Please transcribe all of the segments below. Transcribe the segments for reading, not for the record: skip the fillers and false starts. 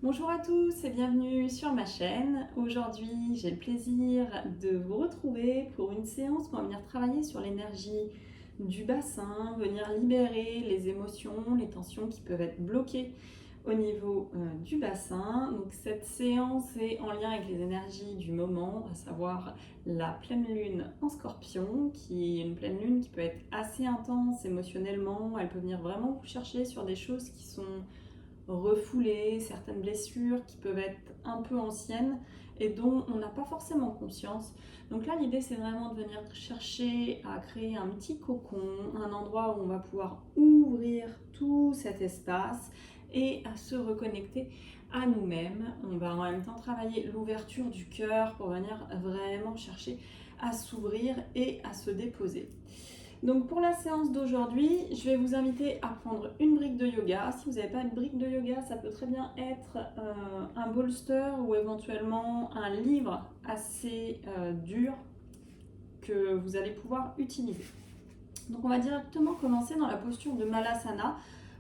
Bonjour à tous et bienvenue sur ma chaîne. Aujourd'hui, j'ai le plaisir de vous retrouver pour une séance où on va venir travailler sur l'énergie du bassin, venir libérer les émotions, les tensions qui peuvent être bloquées au niveau du bassin. Donc cette séance est en lien avec les énergies du moment, à savoir la pleine lune en Scorpion, qui est une pleine lune qui peut être assez intense émotionnellement. Elle peut venir vraiment vous chercher sur des choses qui sont refouler certaines blessures qui peuvent être un peu anciennes et dont on n'a pas forcément conscience. Donc là, l'idée, c'est vraiment de venir chercher à créer un petit cocon, un endroit où on va pouvoir ouvrir tout cet espace et à se reconnecter à nous-mêmes. On va en même temps travailler l'ouverture du cœur pour venir vraiment chercher à s'ouvrir et à se déposer. Donc pour la séance d'aujourd'hui, je vais vous inviter à prendre une brique de yoga. Si vous n'avez pas de brique de yoga, ça peut très bien être un bolster ou éventuellement un livre assez dur que vous allez pouvoir utiliser. Donc on va directement commencer dans la posture de Malasana.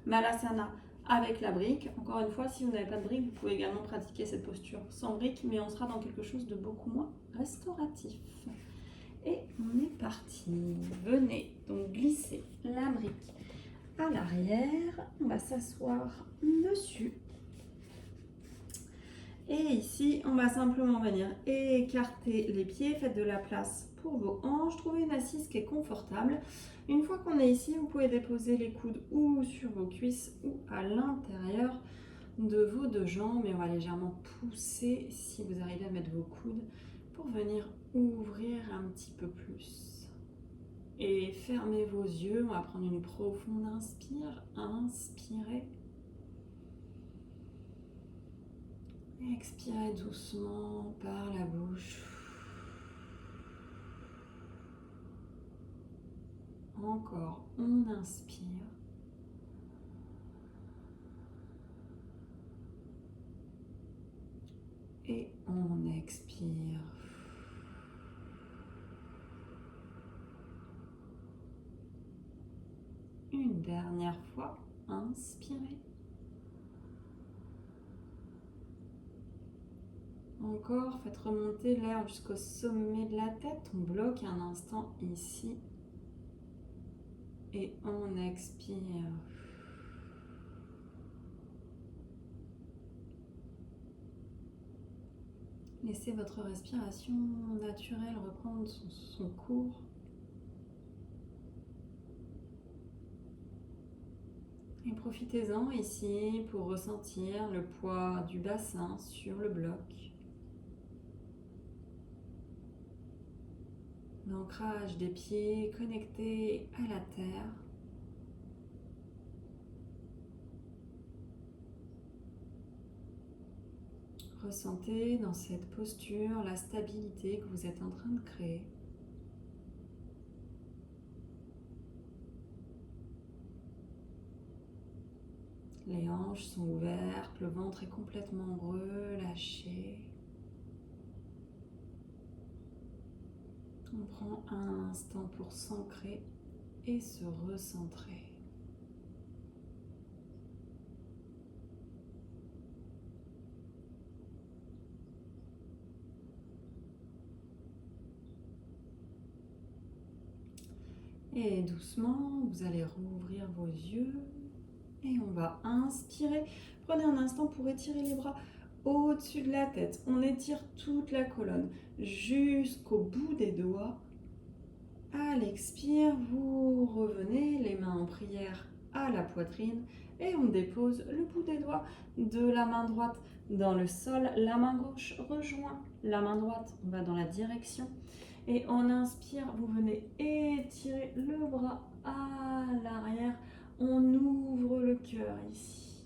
Malasana avec la brique. Encore une fois, si vous n'avez pas de brique, vous pouvez également pratiquer cette posture sans brique, mais on sera dans quelque chose de beaucoup moins restauratif. Et on est parti. Venez donc glisser la brique à l'arrière. On va s'asseoir dessus. Et ici, on va simplement venir écarter les pieds. Faites de la place pour vos hanches. Trouvez une assise qui est confortable. Une fois qu'on est ici, vous pouvez déposer les coudes ou sur vos cuisses ou à l'intérieur de vos deux jambes. Et on va légèrement pousser si vous arrivez à mettre vos coudes pour venir ouvrir un petit peu plus. Et fermez vos yeux, on va prendre une profonde inspire, inspirez. Expirez doucement par la bouche. Encore, on inspire. Et on expire. Une dernière fois, inspirez. Encore, faites remonter l'air jusqu'au sommet de la tête. On bloque un instant ici. Et on expire. Laissez votre respiration naturelle reprendre son cours. Et profitez-en ici pour ressentir le poids du bassin sur le bloc. L'ancrage des pieds connectés à la terre. Ressentez dans cette posture la stabilité que vous êtes en train de créer. Les hanches sont ouvertes, le ventre est complètement relâché. On prend un instant pour s'ancrer et se recentrer. Et doucement, vous allez rouvrir vos yeux et on va inspirer. Prenez un instant pour étirer les bras au-dessus de la tête. On étire toute la colonne jusqu'au bout des doigts. À l'expire, vous revenez les mains en prière à la poitrine et on dépose le bout des doigts de la main droite dans le sol. La main gauche rejoint la main droite, on va dans la direction. Et on inspire, vous venez étirer le bras à l'arrière. On ouvre le cœur ici.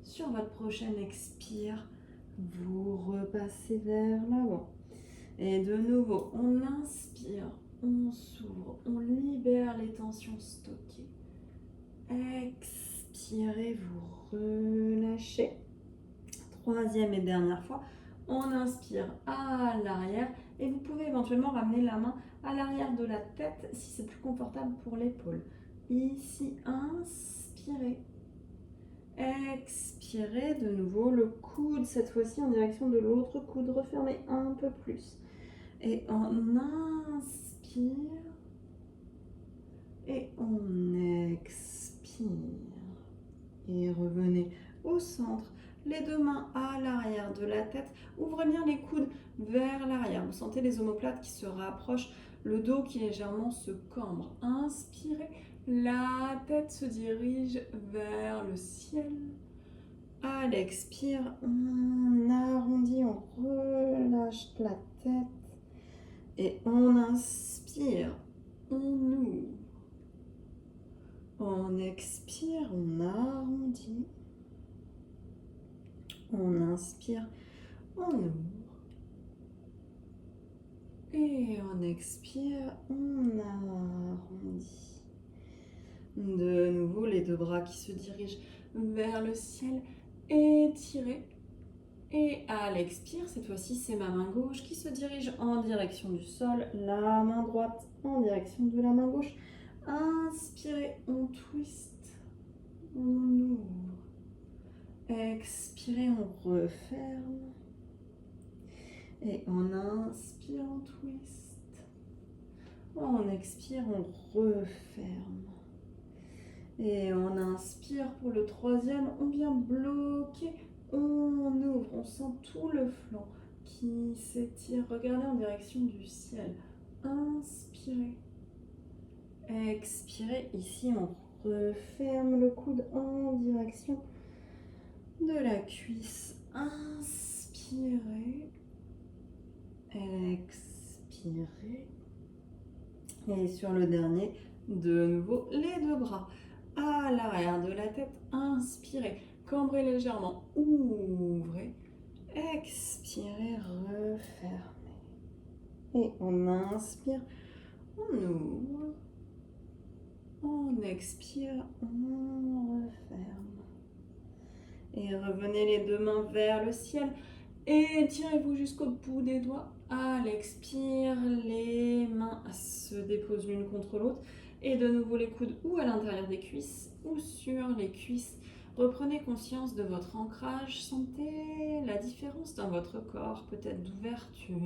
Sur votre prochaine expire, vous repassez vers l'avant. Et de nouveau, on inspire, on s'ouvre, on libère les tensions stockées. Expirez, vous relâchez. Troisième et dernière fois, on inspire à l'arrière et vous pouvez éventuellement ramener la main à l'arrière de la tête si c'est plus confortable pour l'épaule. Ici, inspirez. Expirez de nouveau le coude, cette fois-ci en direction de l'autre coude. Refermez un peu plus. Et on inspire. Et on expire. Et revenez au centre. Les deux mains à l'arrière de la tête. Ouvrez bien les coudes vers l'arrière. Vous sentez les omoplates qui se rapprochent. Le dos qui légèrement se cambre. Inspirez. La tête se dirige vers le ciel. À l'expire, on arrondit, on relâche la tête. Et on inspire, on ouvre. On expire, on arrondit. On inspire, on ouvre. Et on expire, on arrondit. De nouveau, les deux bras qui se dirigent vers le ciel. Étirez. Et à l'expire, cette fois-ci, c'est ma main gauche qui se dirige en direction du sol. La main droite en direction de la main gauche. Inspirez, on twist. On ouvre. Expirez, on referme. Et on inspire, on twist. On expire, on referme. Et on inspire pour le troisième, on vient bloquer, on ouvre, on sent tout le flanc qui s'étire. Regardez en direction du ciel. Inspirez. Expirez. Ici, on referme le coude en direction de la cuisse. Inspirez. Expirez. Et sur le dernier, de nouveau, les deux bras à l'arrière de la tête. Inspirez, cambrez légèrement, ouvrez, expirez, refermez. Et on inspire, on ouvre, on expire, on referme. Et revenez les deux mains vers le ciel. Étirez-vous jusqu'au bout des doigts. À l'expire, les mains se déposent l'une contre l'autre. Et de nouveau les coudes ou à l'intérieur des cuisses ou sur les cuisses. Reprenez conscience de votre ancrage. Sentez la différence dans votre corps, peut-être d'ouverture.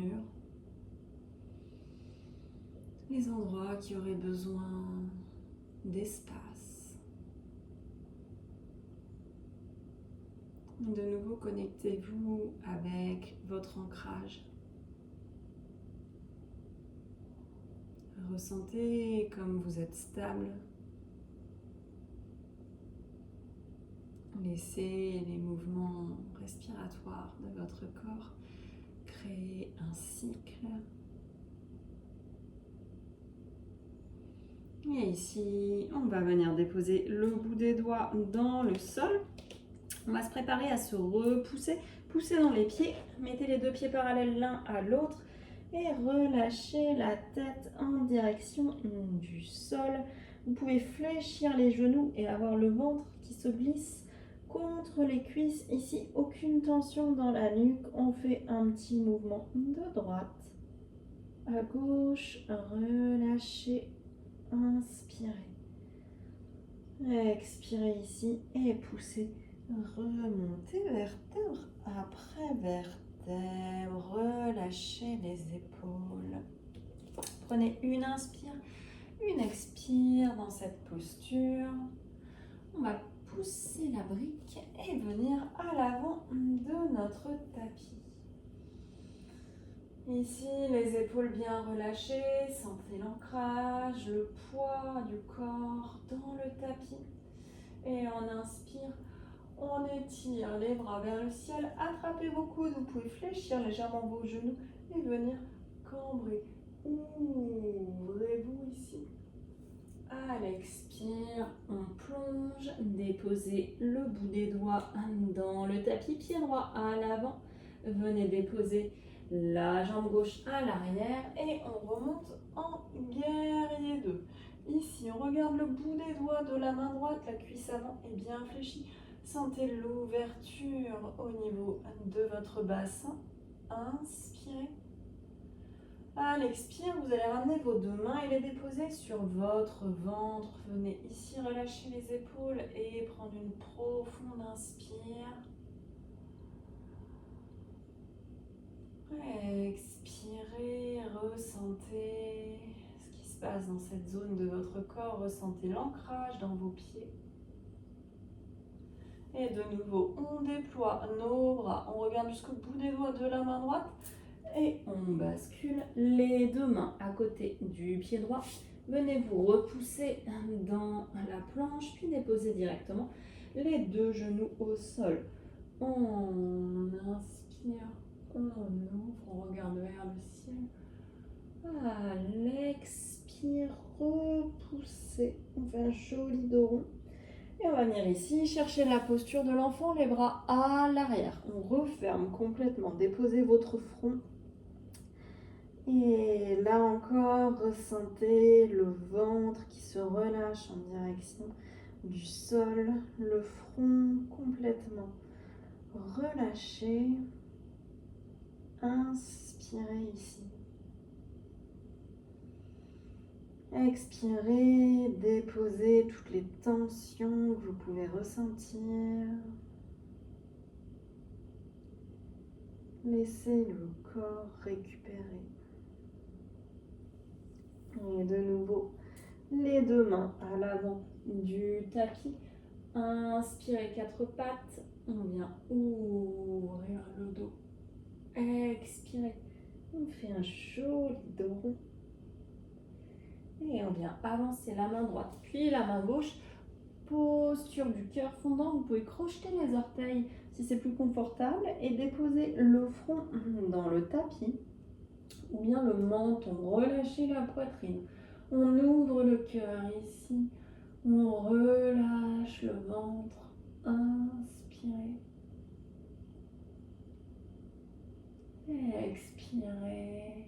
Les endroits qui auraient besoin d'espace. De nouveau, connectez-vous avec votre ancrage. Ressentez comme vous êtes stable. Laissez les mouvements respiratoires de votre corps créer un cycle. Et ici, on va venir déposer le bout des doigts dans le sol. On va se préparer à se repousser. Poussez dans les pieds. Mettez les deux pieds parallèles l'un à l'autre. Et relâchez la tête en direction du sol. Vous pouvez fléchir les genoux et avoir le ventre qui se glisse contre les cuisses. Ici, aucune tension dans la nuque. On fait un petit mouvement de droite à gauche. Relâchez. Inspirez. Expirez ici et poussez. Remontez vertèbre après vertèbre. Relâchez les épaules. Prenez une inspire, une expire dans cette posture. On va pousser la brique et venir à l'avant de notre tapis. Ici, les épaules bien relâchées, sentez l'ancrage, le poids du corps dans le tapis. Et on inspire. On étire les bras vers le ciel, attrapez vos coudes, vous pouvez fléchir légèrement vos genoux et venir cambrer. Ouvrez-vous ici. À l'expire, on plonge, déposez le bout des doigts dans le tapis, pied droit à l'avant. Venez déposer la jambe gauche à l'arrière et on remonte en guerrier 2. Ici, on regarde le bout des doigts de la main droite, la cuisse avant est bien fléchie. Sentez l'ouverture au niveau de votre bassin. Inspirez. À l'expire, vous allez ramener vos deux mains et les déposer sur votre ventre. Venez ici relâcher les épaules et prendre une profonde inspire. Expirez, ressentez ce qui se passe dans cette zone de votre corps. Ressentez l'ancrage dans vos pieds. Et de nouveau, on déploie nos bras. On regarde jusqu'au bout des doigts de la main droite. Et on bascule les deux mains à côté du pied droit. Venez vous repousser dans la planche, puis déposer directement les deux genoux au sol. On inspire, on ouvre, on regarde vers le ciel. À l'expire, repoussez. On fait un joli dos rond. Et on va venir ici chercher la posture de l'enfant, les bras à l'arrière. On referme complètement, déposez votre front. Et là encore, ressentez le ventre qui se relâche en direction du sol, le front complètement relâché. Inspirez ici. Expirez, déposez toutes les tensions que vous pouvez ressentir. Laissez le corps récupérer. Et de nouveau, les deux mains à l'avant du tapis. Inspirez quatre pattes. On vient ouvrir le dos. Expirez. On fait un joli dos rond. Et on vient avancer la main droite, puis la main gauche. Posture du cœur fondant. Vous pouvez crocheter les orteils si c'est plus confortable et déposer le front dans le tapis ou bien le menton. Relâchez la poitrine. On ouvre le cœur ici. On relâche le ventre. Inspirez. Expirez.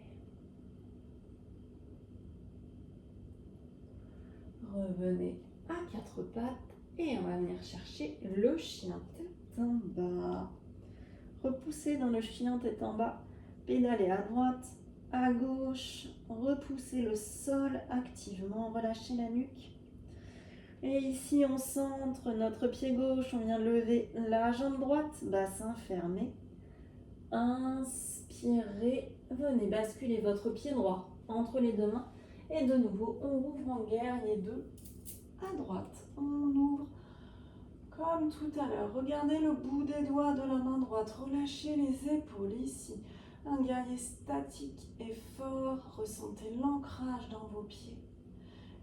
Revenez à quatre pattes et on va venir chercher le chien tête en bas. Repoussez dans le chien tête en bas. Pédalez à droite, à gauche. Repoussez le sol activement. Relâchez la nuque. Et ici, on centre notre pied gauche. On vient lever la jambe droite, bassin fermé. Inspirez. Venez basculer votre pied droit entre les deux mains. Et de nouveau, on ouvre en guerrier 2 à droite. On ouvre comme tout à l'heure. Regardez le bout des doigts de la main droite. Relâchez les épaules ici. Un guerrier statique et fort. Ressentez l'ancrage dans vos pieds.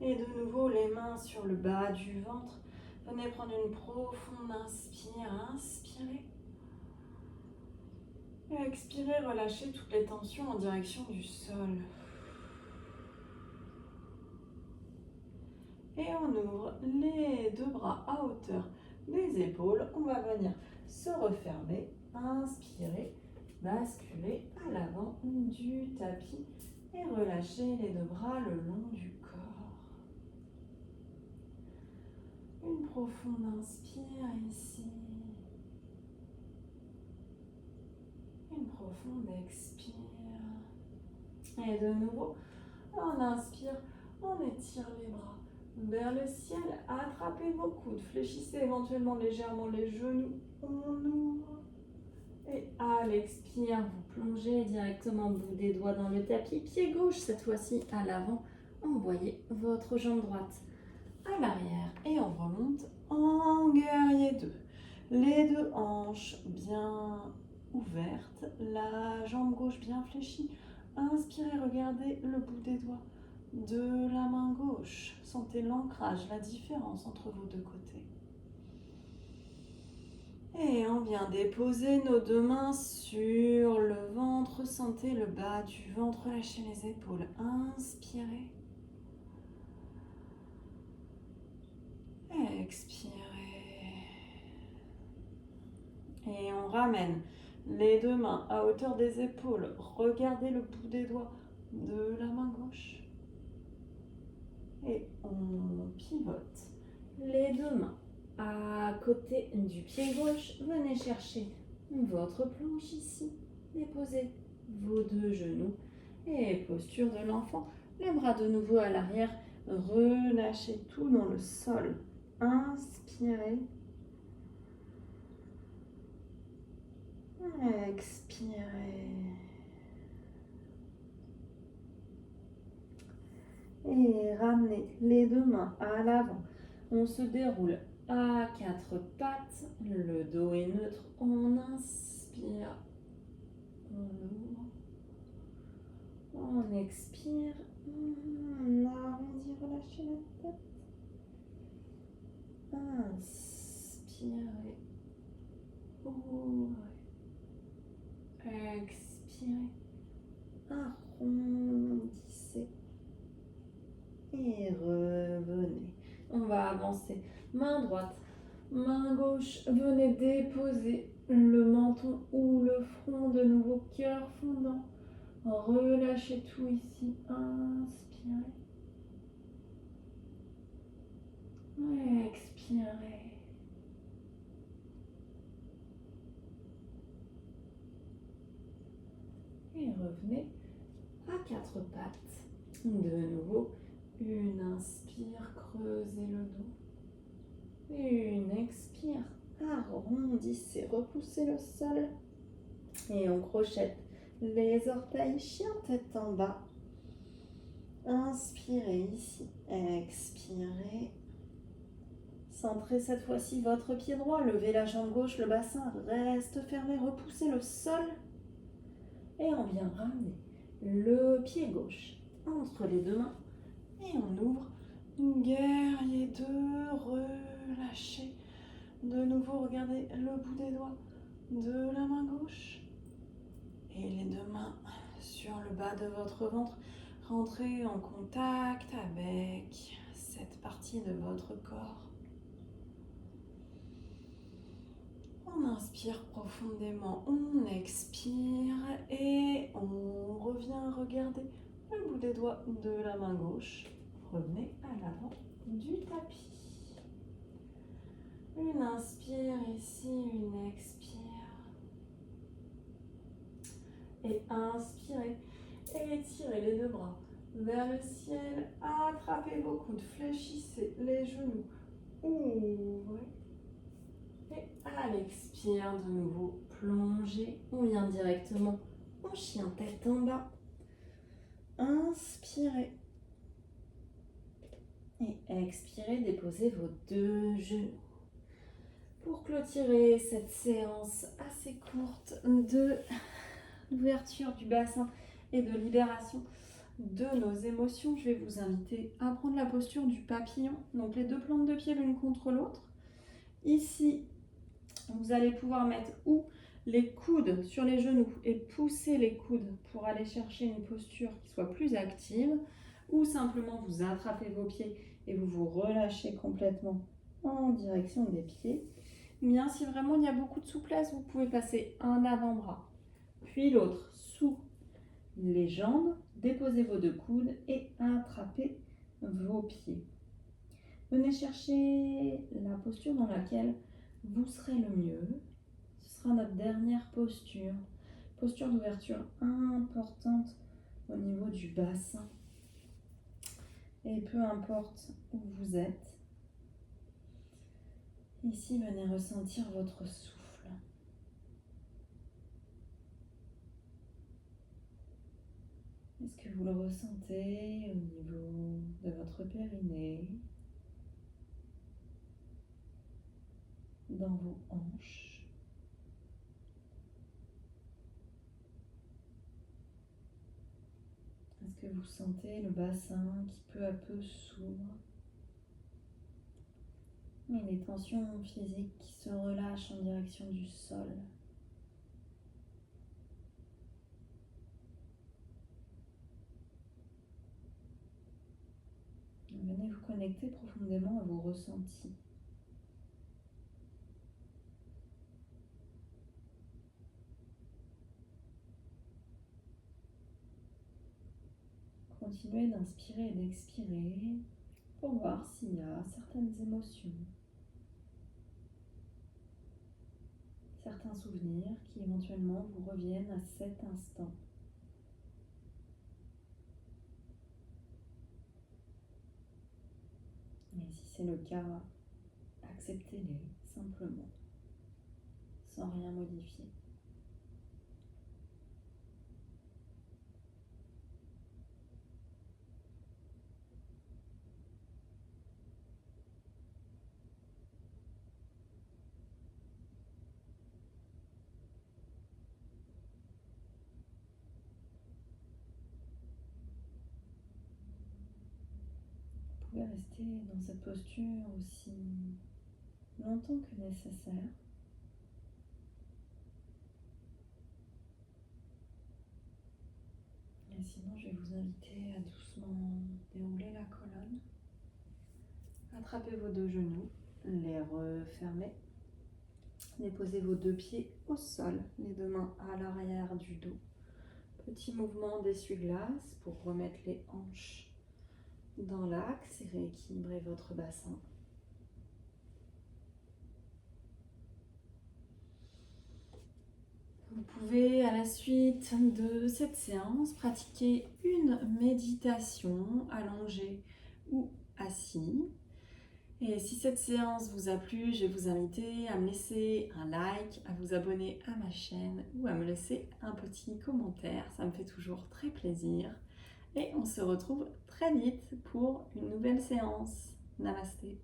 Et de nouveau, les mains sur le bas du ventre. Venez prendre une profonde inspire. Inspirez. Et expirez, relâchez toutes les tensions en direction du sol. Et on ouvre les deux bras à hauteur des épaules. On va venir se refermer. Inspirez, basculer à l'avant du tapis et relâchez les deux bras le long du corps. Une profonde inspire ici. Une profonde expire. Et de nouveau, on inspire, on étire les bras vers le ciel, attrapez vos coudes, fléchissez éventuellement légèrement les genoux, on ouvre. Et à l'expire, vous plongez directement au bout des doigts dans le tapis, pied gauche cette fois-ci à l'avant, envoyez votre jambe droite à l'arrière et on remonte en guerrier 2. Les deux hanches bien ouvertes, la jambe gauche bien fléchie. Inspirez, regardez le bout des doigts de la main gauche. Sentez l'ancrage, la différence entre vos deux côtés. Et on vient déposer nos deux mains sur le ventre. Sentez le bas du ventre, relâchez les épaules. Inspirez. Expirez. Et on ramène les deux mains à hauteur des épaules. Regardez le bout des doigts de la main gauche. Et on pivote les deux mains à côté du pied gauche. Venez chercher votre planche ici. Déposez vos deux genoux Et posture de l'enfant. Les bras de nouveau à l'arrière. Relâchez tout dans le sol. Inspirez. Expirez. Et ramenez les deux mains à l'avant. On se déroule à quatre pattes. Le dos est neutre. On inspire. On ouvre. On expire. On arrondit, relâchez la tête. Inspirez. Ouvrez. Expirez. Arrondissez. Et revenez. On va avancer. Main droite, main gauche. Venez déposer le menton ou le front de nouveau. Cœur fondant. Relâchez tout ici. Inspirez. Expirez. Et revenez à quatre pattes. De nouveau, une inspire, creusez le dos. Une expire, arrondissez, repoussez le sol. Et on crochette les orteils, chien tête en bas. Inspirez ici, expirez. Centrez cette fois-ci votre pied droit, levez la jambe gauche, le bassin reste fermé, repoussez le sol. Et on vient ramener le pied gauche entre les deux mains. Et on ouvre, guerrier 2, relâchez. De nouveau, regardez le bout des doigts de la main gauche. Et les deux mains sur le bas de votre ventre. Rentrez en contact avec cette partie de votre corps. On inspire profondément, on expire et on revient regarder le bout des doigts de la main gauche. Revenez à l'avant du tapis. Une inspire ici, une expire. Et inspirez. Étirez les deux bras vers le ciel. Attrapez vos coudes, fléchissez les genoux. Ouvrez. Et à l'expire, de nouveau, plongez. On vient directement en chien tête en bas. Inspirez. Et expirez, déposez vos deux genoux. Pour clôturer cette séance assez courte d'ouverture du bassin et de libération de nos émotions, je vais vous inviter à prendre la posture du papillon. Donc les deux plantes de pied l'une contre l'autre. Ici, vous allez pouvoir mettre ou les coudes sur les genoux et pousser les coudes pour aller chercher une posture qui soit plus active, ou simplement vous attrapez vos pieds et vous vous relâchez complètement en direction des pieds. Bien, si vraiment il y a beaucoup de souplesse, vous pouvez passer un avant-bras, puis l'autre sous les jambes, déposez vos deux coudes et attrapez vos pieds. Venez chercher la posture dans laquelle vous serez le mieux. Ce sera notre dernière posture. Posture d'ouverture importante au niveau du bassin. Et peu importe où vous êtes, ici venez ressentir votre souffle. Est-ce que vous le ressentez au niveau de votre périnée, dans vos hanches? Est-ce que vous sentez le bassin qui peu à peu s'ouvre? Et les tensions physiques qui se relâchent en direction du sol. Venez vous connecter profondément à vos ressentis. Continuez d'inspirer et d'expirer pour voir s'il y a certaines émotions, certains souvenirs qui éventuellement vous reviennent à cet instant. c'est le cas, acceptez-les simplement, sans rien modifier. Vous pouvez rester dans cette posture aussi longtemps que nécessaire. Et sinon, je vais vous inviter à doucement dérouler la colonne. Attrapez vos deux genoux, les refermez. Déposez vos deux pieds au sol, les deux mains à l'arrière du dos. Petit mouvement d'essuie-glace pour remettre les hanches dans l'axe et rééquilibrer votre bassin. Vous pouvez, à la suite de cette séance, pratiquer une méditation allongée ou assis. Et si cette séance vous a plu, je vais vous inviter à me laisser un like, à vous abonner à ma chaîne ou à me laisser un petit commentaire. Ça me fait toujours très plaisir. Et on se retrouve très vite pour une nouvelle séance. Namasté.